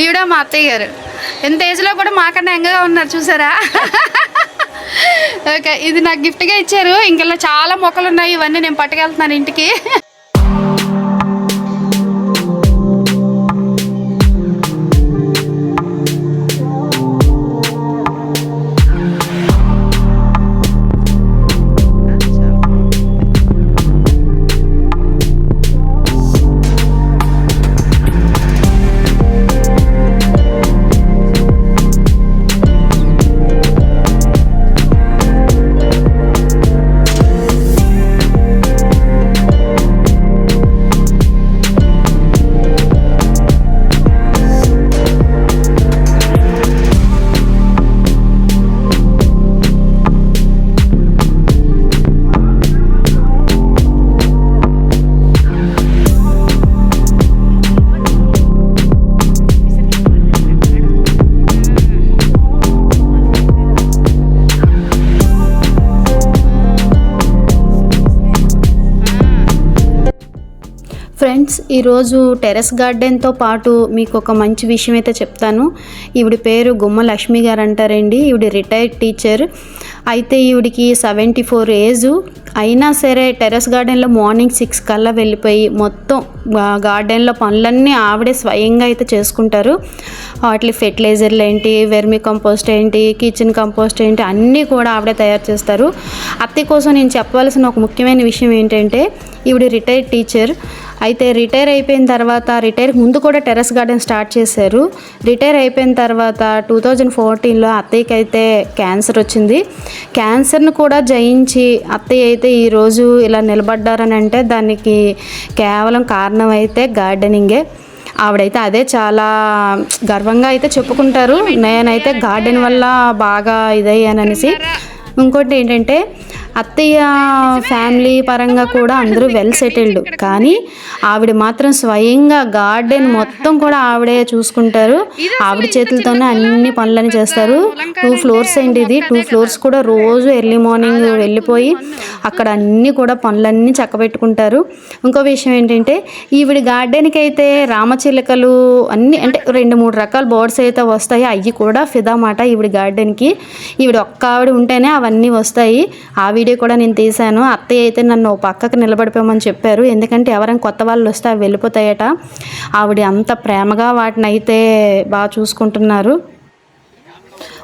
ఈవిడ మా అత్తయ్య గారు. ఎంత ఏజ్లో కూడా మాకన్నా యంగ్గా ఉన్నారు చూసారా. ఓకే, ఇది నాకు గిఫ్ట్గా ఇచ్చారు. ఇంకెలా చాలా మొక్కలు ఉన్నాయి, ఇవన్నీ నేను పట్టుకెళ్తున్నాను ఇంటికి. ఫ్రెండ్స్, ఈరోజు టెర్రస్ గార్డెన్తో పాటు మీకు ఒక మంచి విషయం అయితే చెప్తాను. ఈవిడ పేరు గుమ్మ లక్ష్మి గారు అంటారండి. ఈవిడ రిటైర్డ్ టీచర్. అయితే ఈవిడికి 74 ఏజ్ అయినా సరే టెర్రస్ గార్డెన్లో మార్నింగ్ 6 కల్లా వెళ్ళిపోయి మొత్తం గార్డెన్లో పనులన్నీ ఆవిడే స్వయంగా అయితే చేసుకుంటారు. వాటి ఫెర్టిలైజర్లు ఏంటి, వెర్మి కంపోస్ట్ ఏంటి, కిచెన్ కంపోస్ట్ ఏంటి అన్నీ కూడా ఆవిడే తయారు చేస్తారు. అత్తయ్య కోసం నేను చెప్పవలసిన ఒక ముఖ్యమైన విషయం ఏంటంటే, ఈవిడ రిటైర్డ్ టీచర్. అయితే రిటైర్ అయిపోయిన తర్వాత, రిటైర్ ముందు కూడా టెర్రస్ గార్డెన్ స్టార్ట్ చేశారు. రిటైర్ అయిపోయిన తర్వాత 2014లో అత్తయ్యకి అయితే క్యాన్సర్ వచ్చింది. క్యాన్సర్ను కూడా జయించి అత్తయ్య అయితే ఈరోజు ఇలా నిలబడ్డారని అంటే దానికి కేవలం కారణం అయితే గార్డెనింగే. ఆవిడైతే అదే చాలా గర్వంగా అయితే చెప్పుకుంటారు. నేనైతే గార్డెన్ వల్ల బాగా ఇదయ్యాననేసి. ఇంకోటి ఏంటంటే, అత్తయ్య ఫ్యామిలీ పరంగా కూడా అందరూ వెల్ సెటిల్డ్, కానీ ఆవిడ మాత్రం స్వయంగా గార్డెన్ మొత్తం కూడా ఆవిడే చూసుకుంటారు. ఆవిడ చేతులతోనే అన్ని పనులని చేస్తారు. 2 ఫ్లోర్స్ అండి ఇది. 2 ఫ్లోర్స్ కూడా రోజు ఎర్లీ మార్నింగ్ వెళ్ళిపోయి అక్కడ అన్నీ కూడా పనులన్నీ చక్కబెట్టుకుంటారు. ఇంకో విషయం ఏంటంటే, ఈవిడ గార్డెన్కి అయితే రామచిలుకలు అన్నీ అంటే 2-3 రకాల బర్డ్స్ అయితే వస్తాయి. అవి కూడా ఫిదా మాట ఈవిడ గార్డెన్కి. ఈవిడ ఒక్క ఆవిడ ఉంటేనే అవన్నీ వస్తాయి. ఆ వీడియో కూడా నేను తీశాను. అత్తయ్య అయితే నన్ను పక్కకు నిలబడిపోమని చెప్పారు. ఎందుకంటే ఎవరైనా కొత్త వాళ్ళు వస్తే అవి వెళ్ళిపోతాయట. ఆవిడ అంత ప్రేమగా వాటిని అయితే బాగా చూసుకుంటున్నారు.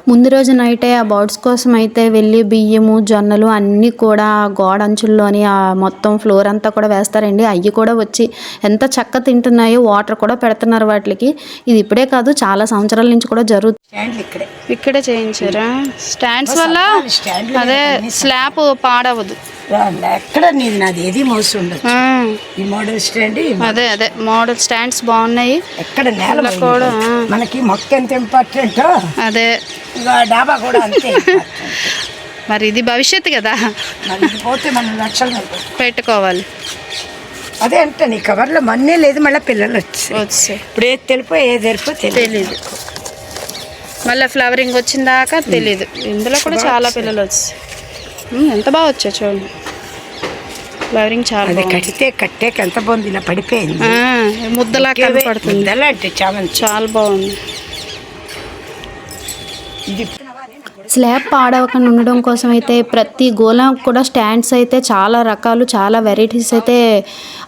ముందు రోజు నైటే ఆ బర్డ్స్ కోసం అయితే వెళ్ళి బియ్యము, జొన్నలు అన్నీ కూడా గోడ అంచుల్లోని మొత్తం ఫ్లోర్ అంతా కూడా వేస్తారండి. అవి కూడా వచ్చి ఎంత చక్కగా తింటున్నాయో, వాటర్ కూడా పెడుతున్నారు వాటికి. ఇది ఇప్పుడే కాదు, చాలా సంవత్సరాల నుంచి కూడా జరుగుతుంది. ఇక్కడే చేయించారా? స్టాండ్స్ వల్ల అదే స్లాబ్ పాడవదు. ఎక్కడ నేను నాది ఏది మోసం ఉండదు. ఈ మోడల్ స్టాండ్, అదే మోడల్ స్టాండ్స్ బాగున్నాయి. ఎక్కడ నేల కూడా మనకి మొక్క ఎంత ఇంపార్టెంట్, అదే డాబా కూడా అంతే. మరి ఇది భవిష్యత్తు కదా, పోతే మనం లక్షలు పెట్టుకోవాలి. అదే అంటే నీ కవర్లో మన్నే లేదు, మళ్ళీ పిల్లలు వచ్చి ఇప్పుడు ఏది తెలిపో ఏది తెలిపో తెలియదు. మళ్ళీ ఫ్లవరింగ్ వచ్చిందాకా తెలీదు. ఇందులో కూడా చాలా పిల్లలు వచ్చి ఎంత బాగా వచ్చా చూడండి. ఫ్లవరింగ్ చాలా కట్టే ఎంత బాగుంది, ఇలా పడిపోయింది, ముద్దలా కనపడుతుంది. అంటే చాలా బాగుంది. స్లాబ్ పాడవకుండా ఉండడం కోసం అయితే ప్రతి గోళం కూడా స్టాండ్స్ అయితే చాలా రకాలు, చాలా వెరైటీస్ అయితే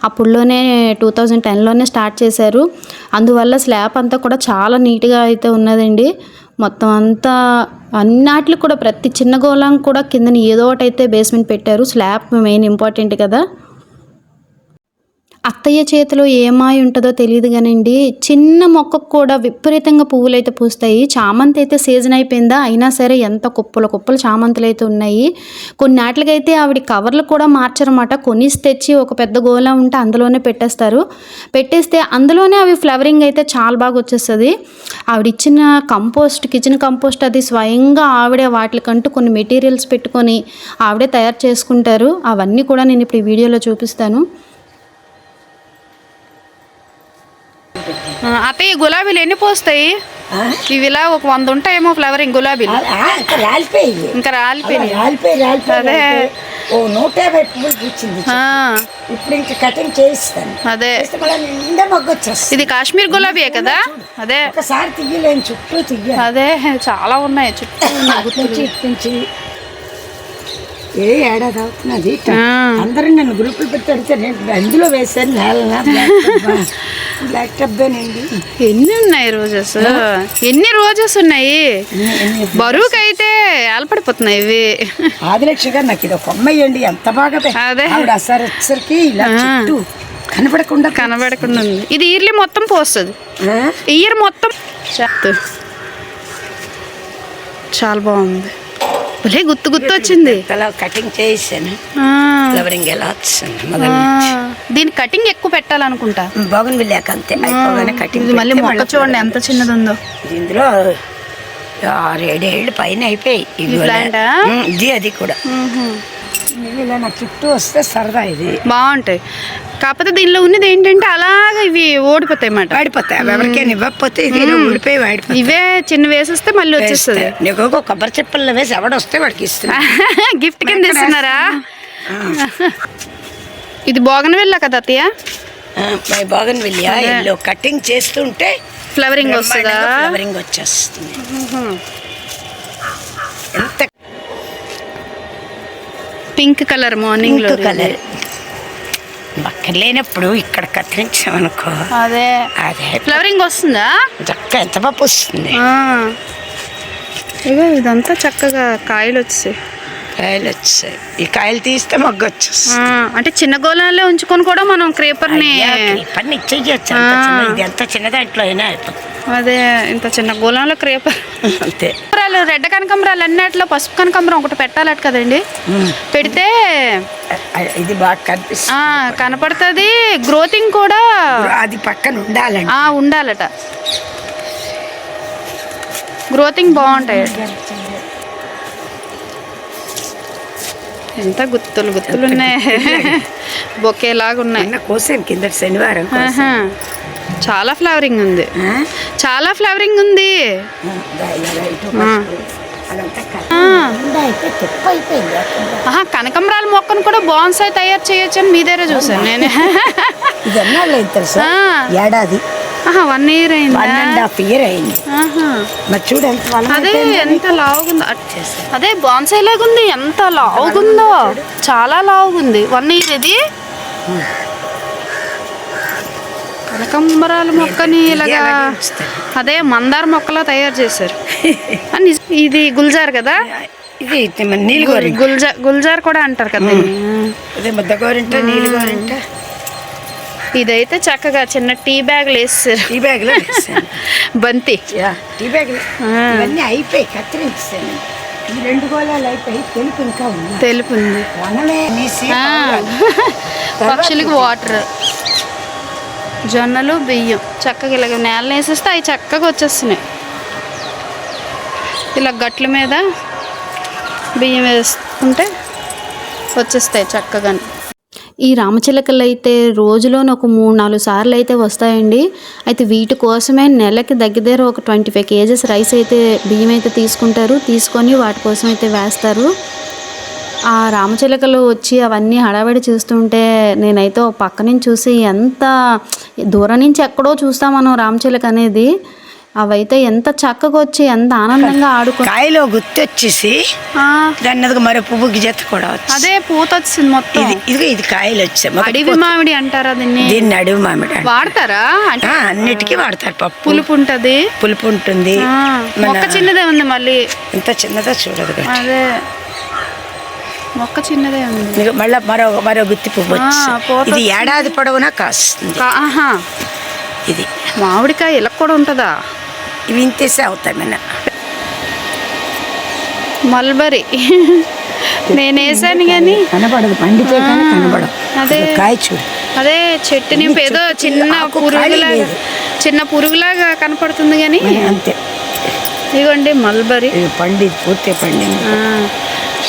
అప్పుడులోనే 2010లోనే స్టార్ట్ చేశారు. అందువల్ల స్లాబ్ అంతా కూడా చాలా నీట్గా అయితే ఉన్నదండి. మొత్తం అంతా అన్నిటిలో కూడా ప్రతి చిన్న గోళం కూడా కింద ఏదో ఒకటి అయితే బేస్మెంట్ పెట్టారు. స్లాబ్ మెయిన్ ఇంపార్టెంట్ కదా. అత్తయ్య చేతిలో ఏమాయి ఉంటుందో తెలియదు కానండి, చిన్న మొక్కకు కూడా విపరీతంగా పువ్వులు అయితే పూస్తాయి. చామంతి అయితే సీజన్ అయిపోయిందా, అయినా సరే ఎంత కుప్పలు చామంతులు అయితే ఉన్నాయి. కొన్నిటికైతే ఆవిడ కవర్లు కూడా మార్చరన్నమాట. కొనిసి తెచ్చి ఒక పెద్ద గోళం ఉంటే అందులోనే పెట్టేస్తే అందులోనే అవి ఫ్లవరింగ్ అయితే చాలా బాగా వచ్చేస్తుంది. ఆవిడ ఇచ్చిన కంపోస్ట్, కిచెన్ కంపోస్ట్ అది స్వయంగా ఆవిడే వాటికంటూ కొన్ని మెటీరియల్స్ పెట్టుకొని ఆవిడే తయారు చేసుకుంటారు. అవన్నీ కూడా నేను ఇప్పుడు ఈ వీడియోలో చూపిస్తాను. అత్తయ్య గులాబీలు ఎన్ని పోస్తాయి? ఇవిలా ఒక 100 ఉంటాయేమో ఫ్లవరింగ్ గులాబీలు. ఇంకా రాలిపోయినాయి. అదే ఓ 150 పువ్వులు పూచింది. ఇప్పుడు ఇంకా కటింగ్ చేయిస్తాను. అదే నిండా మొగ్గ వచ్చేస్తుంది. ఇది కాశ్మీర్ గులాబీయే కదా? అదే ఒకసారి తీయలేని చుట్టూ తీయాలి. అదే చాలా ఉన్నాయి చుట్టూ. ఏ ఏడాది అవుతున్నది. అందరూ నన్ను గ్రూపులు పెట్టి అడిగితే నేను అందులో వేసాను. బ్లాక్ టబ్బేనండి. ఎన్ని ఉన్నాయి రోజెస్? ఎన్ని రోజెస్ ఉన్నాయి? బరువుకి అయితే ఏలపడిపోతున్నాయి ఇవి. ఆదిలక్ష్మి గారు నాకు ఇది ఒక అమ్మాయి ఎంత బాగా ఆవిడ అసలు వచ్చరికి ఇలా చుట్టూ కనబడకుండా ఉంది. ఇది ఇయర్లీ మొత్తం పోస్తుంది. ఇయర్ మొత్తం చాలా బాగుంది. భలే గుర్తు వచ్చింది. కటింగ్ చేసాను. ఫ్లవరింగ్ ఎలా వచ్చింది. దీని కటింగ్ ఎక్కువ పెట్టాలనుకుంటా. బాగుంది లేక అంతే. కటింగ్ మళ్ళీ మొక్క చూడండి ఎంత చిన్నది ఉందో. ఇందులో 6-7 ఏళ్ళు పైన అయిపోయి. ఇది అది కూడా ఇలా నా చుట్టూ వస్తే సరదా. ఇది బాగుంటాయి. కాకపోతే దీనిలో ఉన్నది ఏంటంటే అలాగా ఇవి ఓడిపోతాయి అన్నమాట. వాడిపోతాయి. ఎవరికైనా ఇవ్వకపోతే ఇది ఊడిపోయి వాడిపోయి. ఇవే చిన్న వేసేస్తే మళ్ళీ వచ్చేస్తుంది. నీకు కొబ్బరి చెప్పల్లో వేసి ఎవడొస్తే వాడికి ఇస్తున్నా. గిఫ్ట్ కింద ఇస్తున్నారా? ఇది బోగన్విల్లా కదా అత్తయ్య? బోగన్విల్లా. ఇల్లు కటింగ్ చేస్తుంటే ఫ్లవరింగ్ వస్తుందా? ఫ్లవరింగ్ వచ్చేస్తుంది. ఎంత పింక్ కలర్ మార్నింగ్ లో కలర్ అక్కడ లేనప్పుడు ఇక్కడ కత్తిరించామనుకో అదే ఫ్లవరింగ్ వస్తుందా? చక్క ఎంత పప్పు వస్తుంది. ఇగో ఇదంతా చక్కగా కాయలు వచ్చాయి. ఈ కాయలు తీస్తే మొగ్గ వచ్చేస్తుంది. అంటే చిన్న గోళాల్లో ఉంచుకొని కూడా మనం క్రేపర్ని ఇచ్చేయచ్చు. ఇది ఎంత చిన్న దాంట్లో అయినా అయిపోతుంది. అదే ఇంత చిన్న గోళంలో క్రేపర్ అంతే. రెడ్ కనకాంబరాలు అన్నిట్లో పసుపు కనకాంబరం ఒకటి పెట్టాలట కదండి. పెడితే ఇది బాగా కనిపిస్తుంది, కనపడుతుంది. గ్రోతింగ్ కూడా అది పక్కన ఉండాలండి. ఉండాలట. గ్రోతింగ్ బాగుంటాయి. ఎంత గుత్తులు ఉన్నాయి. బొకేలాగా ఉన్నాయి. కోసాను కింద శనివారం. చాలా ఫ్లవరింగ్ ఉంది. చాలా ఫ్లవరింగ్ ఉంది. కనకంబరాల మొక్కను కూడా బాన్సాయి తయారు చేయొచ్చు అని మీ దగ్గర చూసాను నేను. ఏడాది 1 year అయింది. 1.5 year అయింది. అదే ఎంత లావుగుందో. అదే బాన్సాయి లాగుంది. ఎంత లావుగుందో, చాలా లావుగుంది. 1 year ఇది. కనకంబరాల మొక్కని ఇలాగా అదే మందార మొక్కలా తయారు చేశారు. ఇది గుల్జార్ కదా? ఇది గుల్జార్ కూడా అంటారు కదా. ఇదైతే చక్కగా చిన్న టీ బ్యాగ్ వేస్తారు. టీ బ్యాగ్ లో బంతి టీ బ్యాగ్ ఇవన్నీ అయిపోయి కత్తిరించాను. 2 గోళాలు అయిపోయి తెలుపు ఇంకా ఉంది. తెలుపు ఉంది. పక్షులకి వాటర్, జొన్నలు, బియ్యం చక్కగా ఇలాగ నేల వేసేస్తే అవి చక్కగా వచ్చేస్తున్నాయి. ఇలా గట్ల మీద బియ్యం వేసుకుంటే వచ్చేస్తాయి చక్కగా. ఈ రామచిలకలు అయితే రోజులోని ఒక 3-4 సార్లు అయితే వస్తాయండి. అయితే వీటి కోసమే నెలకి దగ్గర ఒక 25 kgs రైస్ అయితే బియ్యం అయితే తీసుకుంటారు. తీసుకొని వాటి కోసం అయితే వేస్తారు. ఆ రామచిలకలు వచ్చి అవన్నీ హడావిడి చూస్తుంటే నేనైతే ఒక పక్క నుంచి చూసి ఎంత దూరం నుంచి ఎక్కడో చూస్తాం మనం రామచిలక అనేది. అవైతే ఎంత చక్కగా వచ్చి ఎంత ఆనందంగా ఆడుకో. కాయలో గుర్తొచ్చేసి దాన్ని మరో పువ్వుకి జత కూడా అదే పూత వచ్చింది మొత్తం. ఇది కాయలు వచ్చాయి. అడవి మామిడి అంటారా దీన్ని? అడవి మామిడి వాడతారా? అన్నిటికీ వాడతారు. పప్పు పులుపు ఉంటది. పులుపు ఉంటుంది. మొక్క చిన్నదే ఉంది. మళ్ళీ ఇంత చిన్నదా చూడదు. అదే మొక్క చిన్నదే ఉంది. మళ్ళీ మరో గుత్తి పువ్వు. ఇది ఏడాది పొడవునా కాస్తుంది. ఇది మామిడికాయ ఇలా కూడా ఉంటుందా? ఇవి ఇంతేసే అవుతాయి. మన మల్బరీ నేను వేసాను కానీ కనబడదు. పండితే కానీ కనబడదు. అదే కాయ చూడు. అదే చెట్టు నింపు ఏదో చిన్న పురుగులాగా కనపడుతుంది కానీ అంతే. ఇదిగోండి మల్బరీ పండి పూర్తి పండింది.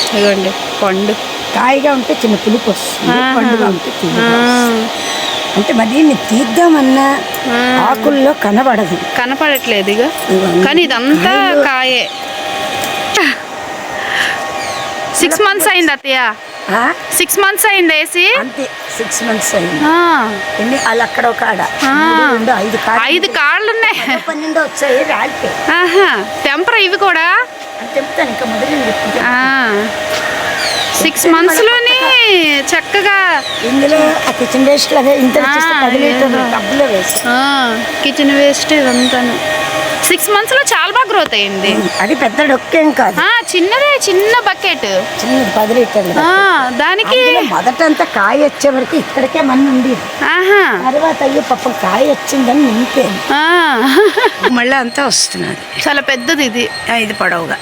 ఇదిగోండి పండు. కాయగా ఉంటే చిన్న పులుపు వస్తుంది, పండుగ ఉంటే అంటే మరి తీద్దామన్నా ఆకుల్లో కనపడట్లేదు ఇక. కానీ ఇదంతా కాయే. 6 months అయింది అత్తయ్య. 6 months అయింది వేసి. అంతే 6 months అయింది. ఆ, వాళ్ళు అక్కడ ఒక ఆడ ఆ. 5 కాళ్ళు ఉన్నాయి. 12 వచ్చాయి రాలిపోయి. ఆహా, తెంపరా ఇవి కూడా? అని చెప్తాను ఇంకా మొదలు 6 months లోనే చక్కగా ఇందులో ఆ కిచెన్ వేస్ట్ లాగా ఇంత 10 లీటర్లు టబ్బులో వేసి కిచెన్ వేస్ట్ ఇదంతాను 6 months లో చాలా బాగా గ్రోత్ అయింది. అది పెద్ద డొక్కేం కాదు, చిన్నదే, చిన్న బకెట్, చిన్నది 10 లీటర్లు. దానికి మొదట అంతా కాయ వచ్చే వరకు ఇక్కడికే మన ఉండేది. తర్వాత అయ్యో పాపం కాయ వచ్చిందని నింపేది. మళ్ళీ అంతా వస్తున్నది. చాలా పెద్దది ఇది. ఇది పొడవుగా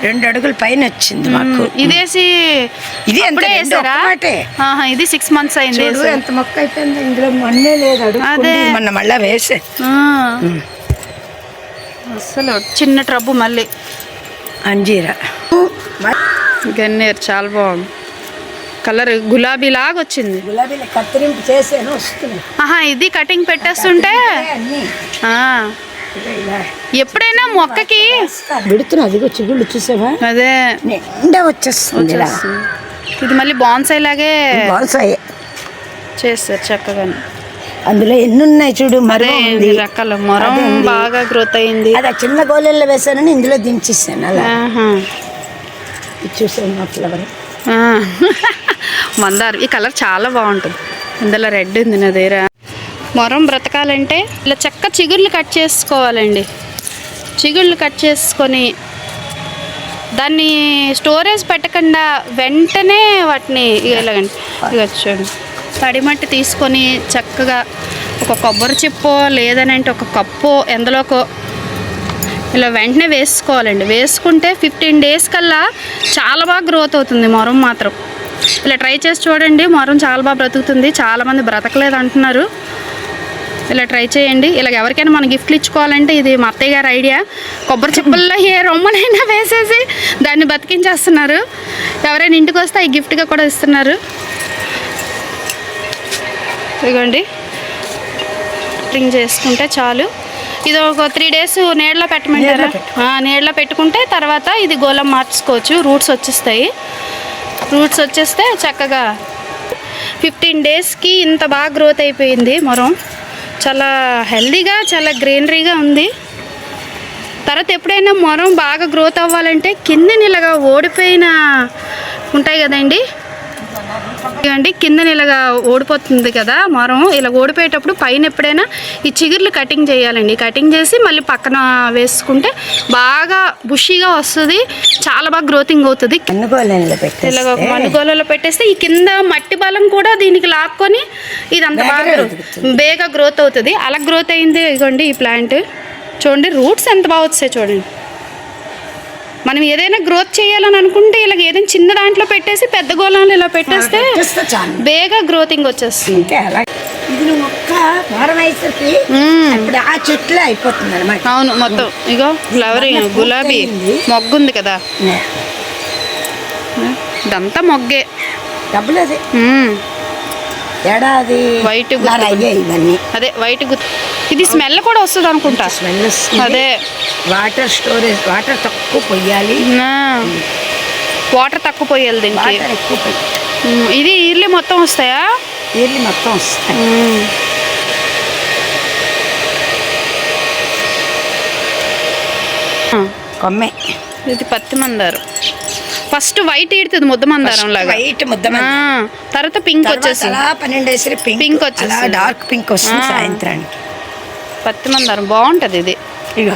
2 అడుగుల పైన వచ్చింది మాకు. ఇదేసి ఇది అప్పుడే వేసారా? ఇది 6 months అయింది. ఎంత మొక్క అయిపోయింది, ఇందులో మన్నే లేదు. అడుగు మొన్న మళ్ళా వేసే అసలు చిన్న ట్రబ్బు. మళ్ళీ అంజీరా గన్నేరు చాలా బాగుంది. కలర్ గులాబీ లాగా వచ్చింది. గులాబీ కత్తిరింపు చేసేను వస్తుంది. ఇది కటింగ్ పెట్టేస్తుంటే ఎప్పుడైనా మొక్కకి పెడుతున్నా. అదిగో చిగుళ్ళు చూసావా? అదే నిండా వచ్చేస్తుంది. ఇది మళ్ళీ బాన్సాయి లాగే బాన్సాయి చేస్తారు చక్కగా. అందులో ఎన్ని ఉన్నాయి చూడు. మరే రకాల మొరం బాగా గ్రోత్ అయింది. అది చిన్న గోళెల్లో వేసానని ఇందులో దించేసాను. అలా చూసాను మా ఫ్లవర్ మందారం. ఈ కలర్ చాలా బాగుంటుంది. ఇందులో రెడ్ ఉంది నా దగ్గర. మొరం బ్రతకాలంటే ఇలా చక్క చిగుర్లు కట్ చేసుకోవాలండి. చిగుళ్ళు కట్ చేసుకొని దాన్ని స్టోరేజ్ పెట్టకుండా వెంటనే వాటిని ఇలాగండి చూడండి తడిమట్టి తీసుకొని చక్కగా ఒక కొబ్బరి చిప్పో లేదనంటే ఒక కప్పో ఎందులోకో ఇలా వెంటనే వేసుకోవాలండి. వేసుకుంటే 15 days కల్లా చాలా బాగా గ్రోత్ అవుతుంది మొరం మాత్రం. ఇలా ట్రై చేసి చూడండి, మొరం చాలా బాగా బ్రతుకుతుంది. చాలామంది బ్రతకలేదు అంటున్నారు. ఇలా ట్రై చేయండి. ఇలాగ ఎవరికైనా మనం గిఫ్ట్లు ఇచ్చుకోవాలంటే ఇది మా అత్తయ్య గారి ఐడియా. కొబ్బరి చిప్పల్లో ఏ రొమ్మనైనా వేసేసి దాన్ని బతికించేస్తున్నారు. ఎవరైనా ఇంటికి వస్తే ఈ గిఫ్ట్గా కూడా ఇస్తున్నారు. ఇదిగోండి కటింగ్ చేసుకుంటే చాలు. ఇది ఒక 3 days నీడలో పెట్టమంటారా? నీడలో పెట్టుకుంటే తర్వాత ఇది గోళం మార్చుకోవచ్చు. రూట్స్ వచ్చేస్తాయి. రూట్స్ వచ్చేస్తే చక్కగా 15 daysకి ఇంత బాగా గ్రోత్ అయిపోయింది మొరం. చాలా హెల్దీగా చాలా గ్రీనరీగా ఉంది. తర్వాత ఎప్పుడైనా మొరం బాగా గ్రోత్ అవ్వాలంటే కిందని ఇలాగా ఓడిపోయిన ఉంటాయి కదండి, ఇవ్వండి కిందని ఇలాగా ఓడిపోతుంది కదా మొరం. ఇలా ఓడిపోయేటప్పుడు పైన ఎప్పుడైనా ఈ చిగుర్లు కటింగ్ చేయాలండి. కటింగ్ చేసి మళ్ళీ పక్కన వేసుకుంటే బాగా బుషీగా వస్తుంది. చాలా బాగా గ్రోతింగ్ అవుతుంది. ఇలాగ ఒక మన్నుగోళలో పెట్టేస్తే ఈ కింద మట్టి బలం కూడా దీనికి లాక్కొని ఇదంతా బాగా బేగా గ్రోత్ అవుతుంది. అలా గ్రోత్ అయింది. ఇదిగోండి ఈ ప్లాంట్ చూడండి, రూట్స్ ఎంత బాగా వచ్చాయి చూడండి. మనం ఏదైనా గ్రోత్ చేయాలని అనుకుంటే ఇలాగ ఏదైనా చిన్న దాంట్లో పెట్టేసి పెద్ద గోళాలు ఇలా పెట్టేస్తే బేగా గ్రోతింగ్ వచ్చేస్తుంది. ఆ చెట్లు అయిపోతుంది అన్నమాట. అవును, మొత్తం ఇగో ఫ్లవరింగ్ గులాబీ మొగ్గుంది కదా, ఇదంతా మొగ్గే. డబ్బులు అదే ఏడాది వైట్ ఇవన్నీ అదే వైట్ గుత్తి. ఇది స్మెల్ కూడా వస్తుంది అనుకుంటా. స్మెల్ అదే వాటర్ స్టోరేజ్. వాటర్ తక్కువ పోయాలి. వాటర్ తక్కువ పోయాలి దీనికి. ఎక్కువ ఇది ఇయర్లీ మొత్తం వస్తాయా? ఇయర్లీ మొత్తం వస్తాయి. కొమ్మే. ఇది పత్తి మందారం. ఫస్ట్ వైట్ ఈడుతుంది ముద్ద మందారం లాగా. వైట్ ముద్ద తర్వాత పింక్ వచ్చేసి 12 days పింక్ వచ్చేసి డార్క్ పింక్ వస్తుంది సాయంత్రానికి. పత్తి మందారం బాగుంటది. ఇది ఇక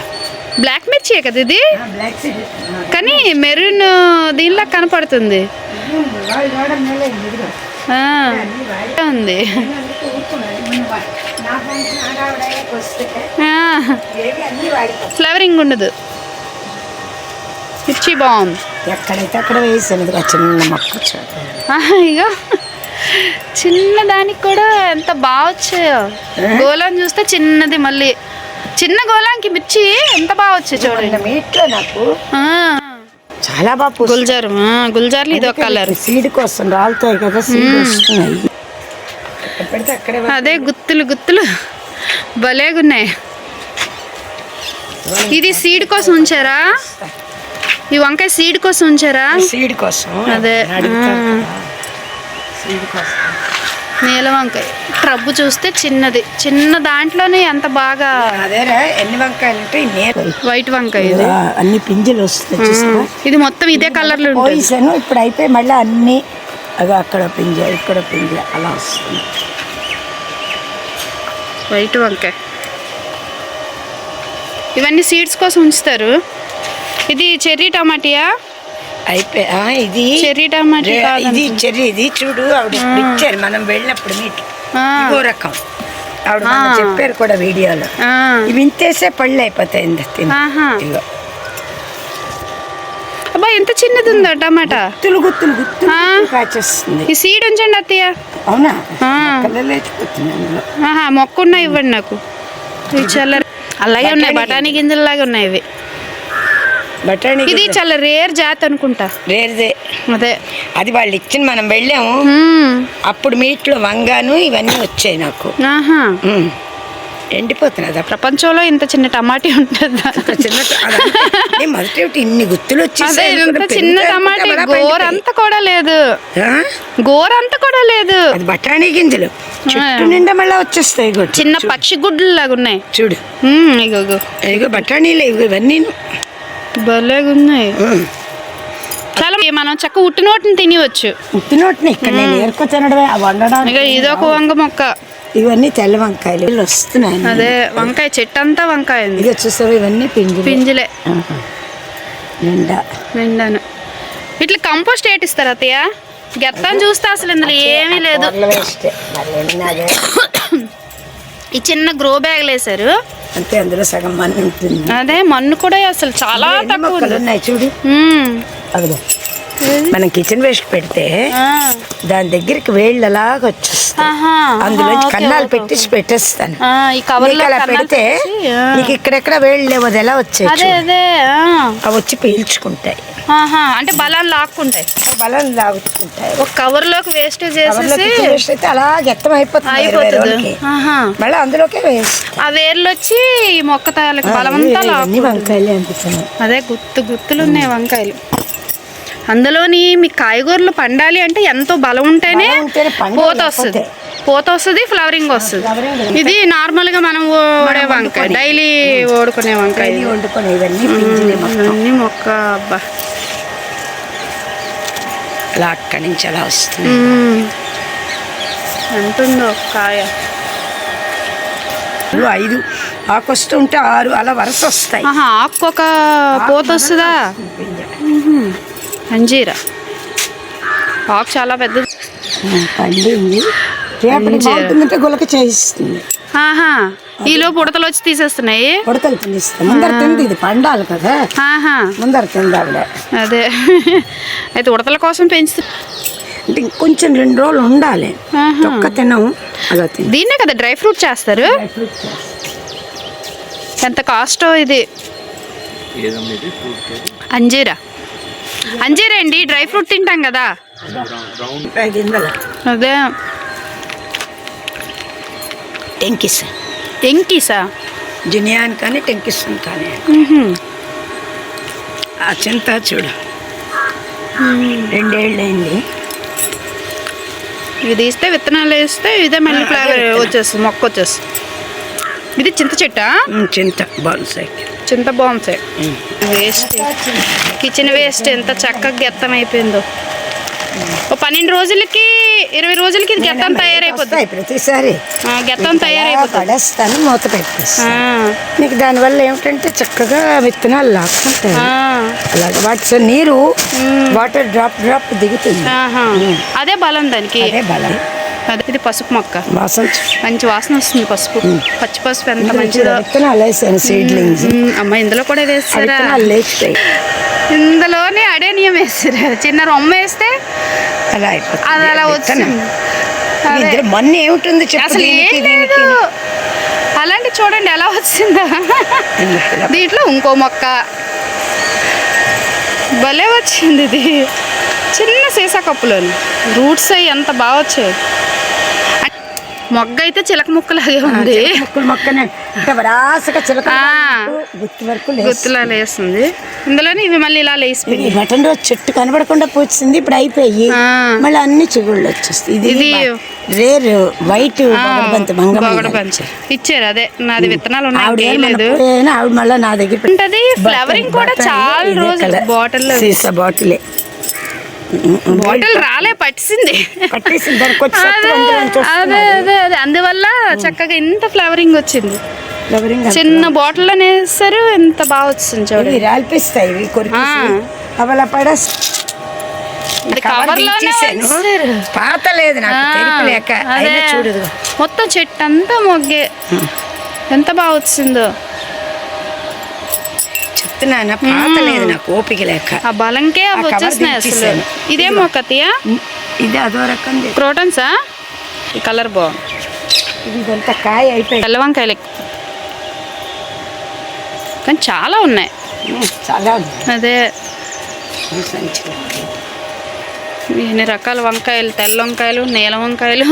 బ్లాక్ మిర్చి కదా ఇది, కానీ మెరూన్ దీనిలా కనపడుతుంది. ఉంది ఫ్లవరింగ్ ఉండదు. మిర్చి బాగుంది. ఎక్కడైతే అక్కడ వేసాను చిన్న మొక్క. ఇక చిన్న దానికి కూడా ఎంత బాగా వచ్చాయో. గోళం చూస్తే చిన్నది, మళ్ళీ చిన్న గోళానికి మిర్చి ఎంత బాగా వచ్చాయి చూడండి. మీట్లో నాకు చాలా బాగా గుల్జారు. గుల్జార్లు ఇది ఒక కలర్. సీడ్ కోసం రాలుతాయి కదా, సీడ్ వస్తున్నాయి. అదే గుత్తులు గుత్తులు భలేగున్నాయి. ఇది సీడ్ కోసం ఉంచారా? ఈ వంకాయ సీడ్ కోసం ఉంచారా? సీడ్ కోసం అదే నీల వంకాయ ట్రబ్బు చూస్తే చిన్నది, చిన్న దాంట్లోనే ఎంత బాగా. అదేరా ఎన్ని వంకాయలు ఉంటాయి? వైట్ వంకాయ ఇది. అన్ని పింజలు వస్తాయి. ఇది మొత్తం ఇదే కలర్ లో పోయిసాను, ఇప్పుడు అయిపోయి మళ్ళీ అన్ని అవి అక్కడ పింజ ఇక్కడ పింజ అలా వస్తుంది. వైట్ వంకాయ ఇవన్నీ సీడ్స్ కోసం ఉంచుతారు. ఇది చెర్రీ టమాటియా? అయిపోయి ఇది చెర్రీ టమాటా, ఇది చెర్రీ. ఇది చూడు ఆవిడ ఇచ్చారు మనం వెళ్ళినప్పుడు మీకు ఇంకో రకం ఆవిడ మనకు చెప్పారు కూడా వీడియోలో. ఇవి ఇంతేసే పళ్ళు అయిపోతాయి. ఇదిగో అబ్బా ఎంత చిన్నది ఉందా టమాటా. గుత్తులు కాచేస్తుంది. ఈ సీడ్ ఉంచండి అత్తయ్య. అవునా? లేచిపోతుంది అందులో. మొక్క ఉన్నాయి ఇవ్వండి నాకు. ఇవి చాలా అలాగే ఉన్నాయి, బఠానీ గింజల్లాగా ఉన్నాయి ఇవి. బఠానీ ఇది చాలా రేర్ జాతి అనుకుంటా. రేర్దే అదే, అది వాళ్ళు ఇచ్చిన మనం వెళ్ళాము అప్పుడు మీట్లో వంగాను ఇవన్నీ వచ్చాయి నాకు. ఎండిపోతున్నది. ప్రపంచంలో ఇంత చిన్న టమాటీ ఉంటుందా? మొదటి ఇన్ని గుత్తులు వచ్చేసాయి. చిన్న టమాటీ గోరంతా కూడా లేదు, గోరంతా కూడా లేదు. అది బఠానీ గింజలు చుట్టూ నిండా మళ్ళీ వచ్చేస్తాయి. చిన్న పక్షి గుడ్లు లాగా ఉన్నాయి చూడు. ఇగో బఠానీలే ఇవన్నీ భలేగా ఉన్నాయి. చాలా మనం చక్క ఉట్టి నోటిని తినవచ్చు. ఉట్టి నోటిని ఇక్కడ నేను ఏరుకో తినడమే వండడానికి. ఇదొక వంగ మొక్క. ఇవన్నీ తెల్ల వంకాయలు వస్తున్నాయి. అదే వంకాయ చెట్టు అంతా వంకాయ ఉంది. ఇది చూస్తావు ఇవన్నీ పింజలే నిండాను. ఇట్లా కంపోస్ట్ ఏటిస్తారు అత్తయ్య? గెత్తాన్ని చూస్తే అసలు ఇందులో ఏమీ లేదు. ఈ చిన్న గ్రో బ్యాగ్లు వేసారు అంతే, అందులో సగం మన్ను ఉంటుంది. అదే మన్ను కూడా అసలు చాలా తక్కువ ఉన్నాయి చూడు. అదిగో మనం కిచెన్ వేస్ట్ పెడితే దాని దగ్గరికి వేళ్ళు అలాగ వచ్చేస్తాయి. అందులో కన్నాలు పెట్టేసి పెట్టేస్తాను. అలా పెడితే నీకు ఇక్కడెక్కడ వేళ్ళు లేవు, అది ఎలా వచ్చాయి అవి వచ్చి పీల్చుకుంటాయి. అంటే బలాన్ని లాక్కుంటాయి, బలాన్ని లాగుతుంటాయి. ఒక కవర్ లోకి వేస్టేజ్ అయితే అలా గెత్తం అయిపోతుంది. మళ్ళీ అందులోకే వేస్ట్. ఆ వేర్లు వచ్చి ఈ మొక్క తాలకి బలమంతా వంకాయలు అనిపిస్తున్నాయి. అదే గుత్తులు ఉన్నాయి వంకాయలు. అందులోని మీకు కాయగూరలు పండాలి అంటే ఎంతో బలం ఉంటేనే పూత వస్తుంది, ఫ్లవరింగ్ వస్తుంది. ఇది నార్మల్ గా మనం ఓడే వంకాయ, డైలీ ఓడుకునే వంకాయ. ఇవన్నీ మొక్క. అబ్బా అలా అక్కడి నుంచి అలా వస్తుంది. ఎంత ఉందో కాయ? 5 ఆకు వస్తుంటే 6 అలా వరుస వస్తాయి. ఆకు ఒక పూత వస్తుందా? అంజీరా ఆకు చాలా పెద్దది పండింది. గులక చేయిస్తుంది. ఈలోపు ఉడతలు వచ్చి తీసేస్తున్నాయి. ఉడతలు తినేస్తాయి. ముందర తింది, ఇది పండాలి కదా, ముందర తిందావిడ. అదే అయితే ఉడతల కోసం పెంచుతుంది. అంటే ఇంకొంచెం 2 రోజులు ఉండాలి. ఒక్క తినము అలా తిని. దీన్నే కదా డ్రై ఫ్రూట్ చేస్తారు. ఎంత కాస్టో ఇది? అంజీరా అండి, డ్రై ఫ్రూట్ తింటాం కదా అదే. టెంకీసా? జునియాన్ కానీ టెంకిస్ కానీ. ఆ చింత చూడు 2 ఏళ్ళు అయింది. ఇవి తీస్తే విత్తనాలు వేస్తే ఇదే మళ్ళీ ఫ్లవర్ వచ్చేస్తుంది, మొక్క వచ్చేస్తుంది. ఇది చింత చెట్టా? చింత బాన్సాయి. చింత బాన్సాయి. వేస్ట్ కిచెన్ వేస్ట్ ఎంత చక్కగా గెత్తం అయిపోయిందో. ఓ 12 రోజులకి 20 రోజులకి ఇది గెత్తం తయారైపోతుంది. ప్రతిసారి గెత్తం తయారైపోతుంది. మూత పెట్టేస్తాను. నీకు దానివల్ల ఏమిటంటే చక్కగా విత్తనాలు లాక్కుంటాయి. అలాగే వాటి నీరు వాటర్ డ్రాప్ దిగుతుంది. అదే బలం దానికి. అదే బలం. అదే ఇది పసుపు మొక్క. మంచి వాసన వస్తుంది. పసుపు, పచ్చి పసుపు ఎంత మంచిదో. అమ్మ ఇందులో కూడా వేస్తారా? ఇందులోనే అడేనియం వేస్తారు. చిన్న రొమ్మ వేస్తే అలా అయిపోతుంది. అది అలా వచ్చింది. మొన్న ఏమిటి అసలు ఏం లేదు. అలాంటి చూడండి ఎలా వచ్చిందా. దీంట్లో ఇంకో మొక్క భలే వచ్చింది. ఇది చిన్న సీసా కప్పులోని రూట్స్ అవి ఎంత బాగా వచ్చాయి. మొగ్గ అయితే చిలక ముక్కలాగే ఉంది. ముక్కలు మొక్కనే అంటే వరాసగా చిలక గుత్తి వరకు గుత్తులా లేస్తుంది. ఇందులోనే ఇవి మళ్ళీ ఇలా లేసిపోయి బటన్ రోజు చెట్టు కనబడకుండా పోతుంది. ఇప్పుడు అయిపోయి మళ్ళీ అన్ని చిగుళ్ళు వచ్చేస్తాయి. ఇది రేర్ వైట్ బంతి ఇచ్చారు. అదే నాది విత్తనాలు ఉన్నాయి. ఆవిడ మళ్ళీ నా దగ్గర ఉంటది. ఫ్లవరింగ్ కూడా చాలా రోజులు బాటిల్ సీసా బాటిలే బాటిల్ రాలే పట్టింది. అదే అదే అదే అందువల్ల చక్కగా ఇంత ఫ్లవరింగ్ వచ్చింది. చిన్న బాటిల్లో వేస్తారు. ఎంత బాగా వచ్చింది చూడండి. రాల్పిస్తాయి అలా పడేస్తాయి. పాత లేదు చూడదు. మొత్తం చెట్టు అంతా మొగ్గే ఎంత బాగా వచ్చిందో చెప్తున్నాను. పాత లేదు నాకు ఓపిక లేక. ఆ బలంకే అవి వచ్చేస్తున్నాయి అసలు. ఇదే మొక్కతియా? ఇది అదో రకం క్రోటన్సా? ఈ కలర్ బాగుంది. ఇదంతా కాయ అయిపోయి తెల్ల వంకాయలు ఎక్కువ కానీ చాలా ఉన్నాయి. చాలా అదే ఎన్ని రకాల వంకాయలు, తెల్ల వంకాయలు, నీల వంకాయలు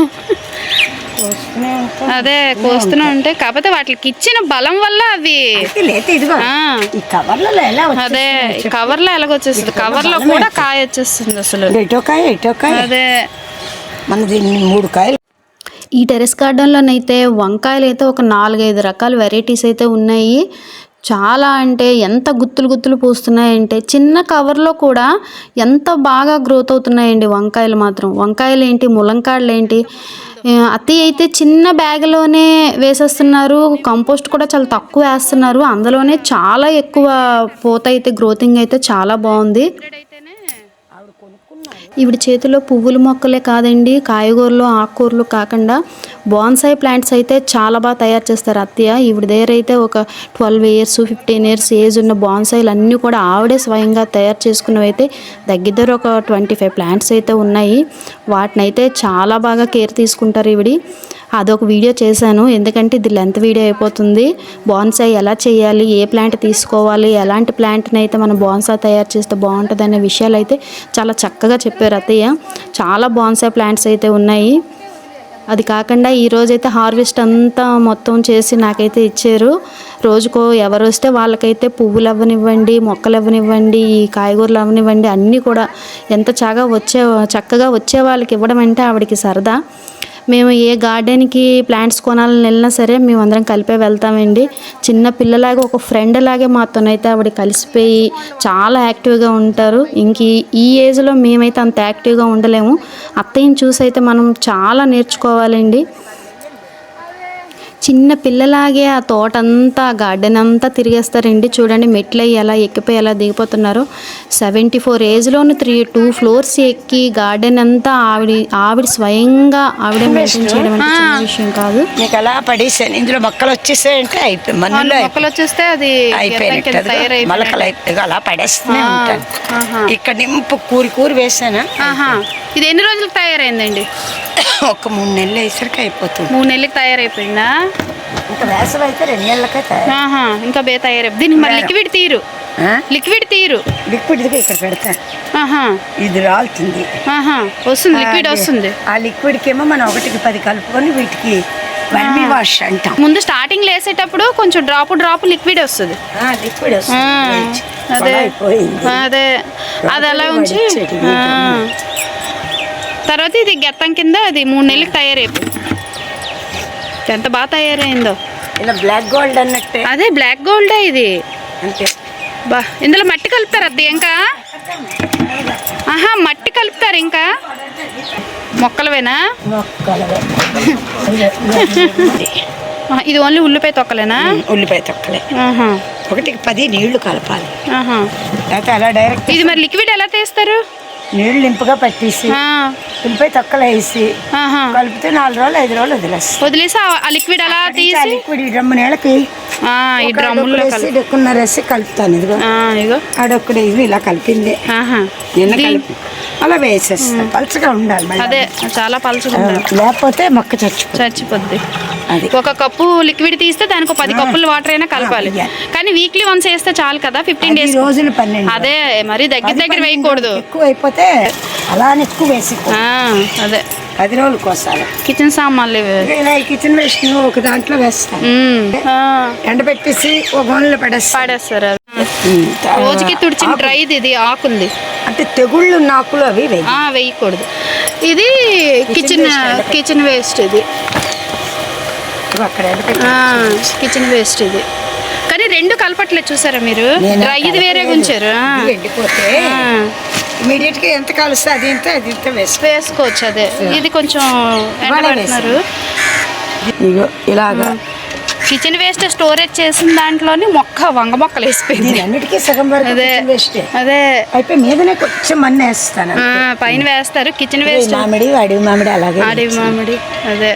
అదే కోస్తూనే ఉంటాయి. కాకపోతే వాటికి ఇచ్చిన బలం వల్ల అవి అదే కవర్లో ఎలాగొచ్చేస్తుంది. కవర్లో కూడా కాయ వచ్చేస్తుంది అసలు. అదే మనది 3 కాయలు. ఈ టెరెస్ గార్డెన్లోనైతే వంకాయలు అయితే ఒక 4-5 రకాల వెరైటీస్ అయితే ఉన్నాయి. చాలా అంటే ఎంత గుత్తులు పూస్తున్నాయంటే చిన్న కవర్లో కూడా ఎంత బాగా గ్రోత్ అవుతున్నాయండి వంకాయలు మాత్రం. వంకాయలు ఏంటి, ములంకాయలు ఏంటి, అత్తయ్య అయితే చిన్న బ్యాగ్లోనే వేసేస్తున్నారు. కంపోస్ట్ కూడా చాలా తక్కువ వేస్తున్నారు. అందులోనే చాలా ఎక్కువ పూత అయితే గ్రోతింగ్ అయితే చాలా బాగుంది. ఈవిడ చేతిలో పువ్వుల మొక్కలే కాదండి, కాయగూరలు ఆకుకూరలు కాకుండా బాన్సాయి ప్లాంట్స్ అయితే చాలా బాగా తయారు చేస్తారు అత్తయ్య. ఈవిడ దగ్గర అయితే ఒక 12 years 15 years ఏజ్ ఉన్న బాన్సాయిలు అన్నీ కూడా ఆవిడే స్వయంగా తయారు చేసుకున్నవి అయితే దగ్గర ఒక 25 ప్లాంట్స్ అయితే ఉన్నాయి. వాటిని అయితే చాలా బాగా కేర్ తీసుకుంటారు ఈవిడి. అదొక వీడియో చేశాను, ఎందుకంటే ఇది లెంత్ వీడియో అయిపోతుంది. బాన్సాయి ఎలా చేయాలి, ఏ ప్లాంట్ తీసుకోవాలి, ఎలాంటి ప్లాంట్ని అయితే మనం బాన్సాయి తయారు చేస్తే బాగుంటుంది అనే విషయాలు అయితే చాలా చక్కగా చెప్పారు అత్తయ్య. చాలా బాన్సాయి ప్లాంట్స్ అయితే ఉన్నాయి. అది కాకుండా ఈరోజైతే హార్వెస్ట్ అంతా మొత్తం చేసి నాకైతే ఇచ్చారు. రోజుకో ఎవరు వస్తే వాళ్ళకైతే పువ్వులు అవ్వనివ్వండి, మొక్కలు అవ్వనివ్వండి, ఈ కాయగూరలు అవ్వనివ్వండి అన్నీ కూడా ఎంత చక్కగా వచ్చే వాళ్ళకి ఇవ్వడం అంటే ఆవిడకి సరదా. మేము ఏ గార్డెన్కి ప్లాంట్స్ కొనాలని వెళ్ళినా సరే మేము అందరం కలిపే వెళ్తామండి. చిన్న పిల్లలాగా ఒక ఫ్రెండ్ లాగే మాతోనైతే ఆవిడ కలిసిపోయి చాలా యాక్టివ్గా ఉంటారు. ఇంక ఈ ఏజ్లో మేమైతే అంత యాక్టివ్గా ఉండలేము. అత్తయ్యని చూసి అయితే మనం చాలా నేర్చుకోవాలండి. చిన్న పిల్లలాగే ఆ తోట అంతా గార్డెన్ అంతా తిరిగేస్తారండి. చూడండి మెట్లు ఎలా ఎక్కిపోయి ఎలా దిగిపోతున్నారు. 74 ఏజ్లోని 2 floors ఎక్కి గార్డెన్ అంతా ఆవిడ స్వయంగా ఆవిడే మెయింటైన్ చేయడం అంటే చిన్న విషయం కాదు. మీకు అలా పడేసాను. ఇందులో మొక్కలు వచ్చేసాయంటే మొక్కలు వచ్చేస్తే అది మొలకలు అయిపోయి అలా పడేస్తూనే ఉంటాను. ఇక్కడ నింపు కూరి వేసాను. ఇది ఎన్ని రోజులకు తయారైందండి? ఒక 3 నెలలు వేసరికి అయిపోతుంది. 3 నెలలకు తయారైపోయిందా? ఇంకా వేసవి అయితే 2 నెలలకే ఇంకా తయారైపోయింది. దీనికి మరి లిక్విడ్ తీరు లిక్విడ్ ఇక్కడ పెడతా. ఇది రాలుతుంది, వస్తుంది లిక్విడ్ వస్తుంది. ఆ లిక్విడ్కి ఏమో మనం 1కి 10 కలుపుకొని వీటికి వర్మీ వాష్ అంటాం. ముందు స్టార్టింగ్ వేసేటప్పుడు కొంచెం డ్రాప్ లిక్విడ్ వస్తుంది. అదే అదే అది అలా ఉంచి తర్వాత ఇది గెత్తం కింద అది 3 నెలలకు తయారైపోయింది. ఎంత బాగా తయారైందో. ఇలా బ్లాక్ గోల్డ్ అన్నట్టే. అదే బ్లాక్ గోల్డే ఇది. అంతే బా ఇందులో మట్టి కలుపుతారు అది ఇంకా? మట్టి కలుపుతారు ఇంకా? మొక్కలవేనా? ఇది ఓన్లీ ఉల్లిపాయ తొక్కలేనా? ఉల్లిపాయ తొక్కలే. 1కి 10 నీళ్లు కలపాలి. అలా డైరెక్ట్. ఇది మరి లిక్విడ్ ఎలా తీస్తారు? నీళ్ళు నింపుగా పట్టేసి ఉల్లిపాయ తొక్కలు వేసి కలిపితే 4 రోజులు 5 రోజులు వదిలేసి ఆ లిక్విడ్ అలా తీసి లిక్విడ్ ఈ డ్రమ్ము నీళ్ళకి ఈ డ్రమ్ములో వేసి కలుపుతాను. ఇదిగో ఆడొక్కడే ఇది ఇలా కలిపింది. అలా వేసేస్తా. పలుచగా ఉండాలి. అదే చాలా పలుచగా ఉండాలి, లేకపోతే మొక్క చచ్చిపోద్ది. ఒక కప్పు లిక్విడ్ తీస్తే దానికి 10 కప్పులు వాటర్ అయినా కలపాలి. కానీ వీక్లీ వన్స్ వేస్తే చాలు కదా, 15 days రోజులు 12. అదే మరి దగ్గర వేయకూడదు, ఎక్కువ అయిపోతే అలానే ఎక్కువ వేసి. అదే 10 రోజులు కోసాలి. కిచెన్ సామాన్లు ఇవి. ఇలా ఈ కిచెన్ వేస్ట్ ఒక దాంట్లో వేస్తాను, ఎండబెట్టేసి ఒక గోనెలో పడేస్తారు. రోజుకి తుడిచిన డ్రైది ఇది ఆకుంది అంటే తెగుళ్ళు ఆకులు అవి వేయకూడదు. ఇది కిచెన్ వేస్ట్ ఇది, కిచెన్ వేస్ట్ ఇది. కానీ రెండు కలపట్లేదు చూసారా మీరు, డ్రై ఇది వేరే ఉంచారు. ఎండిపోతే ఇమీడియట్ గా ఎంత కాలుస్తే అది ఇంత వేసుకోవచ్చు. అదే ఇది కొంచెం ఎండబెడుతున్నారు. ఇలాగా కిచెన్ వేస్ట్ స్టోరేజ్ చేసిన దాంట్లోని వంగ మొక్కలు వేసిపోయింది. అన్నిటికీ సగం వరకు వేస్ట్. అదే అయిపోయి మీదనే కొంచెం మన్ను వేస్తాను, పైన వేస్తారు కిచెన్ వేస్ట్. మామిడి అడవి మామిడి అలాగే అడవి మామిడి అదే